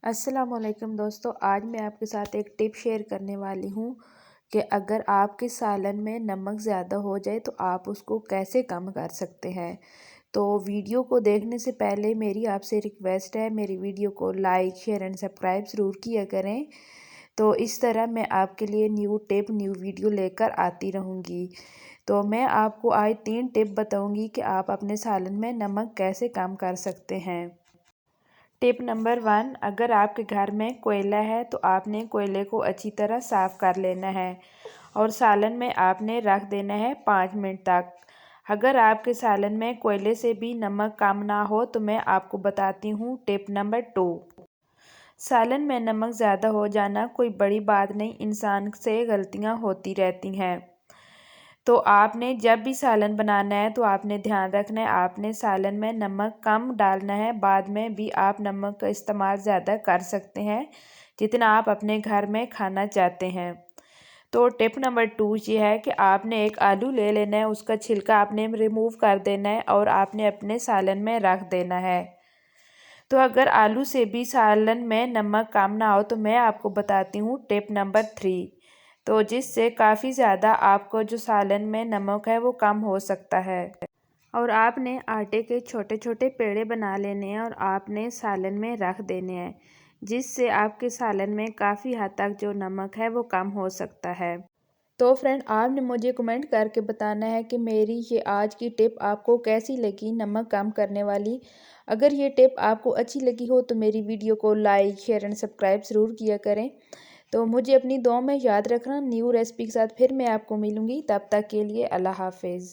अस्सलामुअलैकुम दोस्तों, आज मैं आपके साथ एक टिप शेयर करने वाली हूँ कि अगर आपके सालन में नमक ज़्यादा हो जाए तो आप उसको कैसे कम कर सकते हैं। तो वीडियो को देखने से पहले मेरी आपसे रिक्वेस्ट है, मेरी वीडियो को लाइक शेयर एंड सब्सक्राइब ज़रूर किया करें। तो इस तरह मैं आपके लिए न्यू टिप न्यू वीडियो लेकर आती रहूँगी। तो मैं आपको आज 3 टिप बताऊँगी कि आप अपने सालन में नमक कैसे कम कर सकते हैं। टिप नंबर 1, अगर आपके घर में कोयला है तो आपने कोयले को अच्छी तरह साफ़ कर लेना है और सालन में आपने रख देना है 5 मिनट तक। अगर आपके सालन में कोयले से भी नमक कम ना हो तो मैं आपको बताती हूँ टिप नंबर 2। सालन में नमक ज़्यादा हो जाना कोई बड़ी बात नहीं, इंसान से गलतियाँ होती रहती हैं। तो आपने जब भी सालन बनाना है तो आपने ध्यान रखना है, आपने सालन में नमक कम डालना है। बाद में भी आप नमक का इस्तेमाल ज़्यादा कर सकते हैं जितना आप अपने घर में खाना चाहते हैं। तो टिप नंबर 2 ये है कि आपने एक आलू ले लेना है, उसका छिलका आपने रिमूव कर देना है और आपने अपने सालन में रख देना है। तो अगर आलू से भी सालन में नमक कम ना हो तो मैं आपको बताती हूँ टिप नंबर 3, तो जिससे काफ़ी ज़्यादा आपको जो सालन में नमक है वो कम हो सकता है। और आपने आटे के छोटे छोटे पेड़े बना लेने हैं और आपने सालन में रख देने हैं, जिससे आपके सालन में काफ़ी हद तक जो नमक है वो कम हो सकता है। तो फ्रेंड, आपने मुझे कमेंट करके बताना है कि मेरी ये आज की टिप आपको कैसी लगी नमक कम करने वाली। अगर ये टिप आपको अच्छी लगी हो तो मेरी वीडियो को लाइक शेयर एंड सब्सक्राइब ज़रूर किया करें। तो मुझे अपनी दुआ में याद रखना, न्यू रेसिपी के साथ फिर मैं आपको मिलूँगी, तब तक के लिए अल्लाह हाफिज़।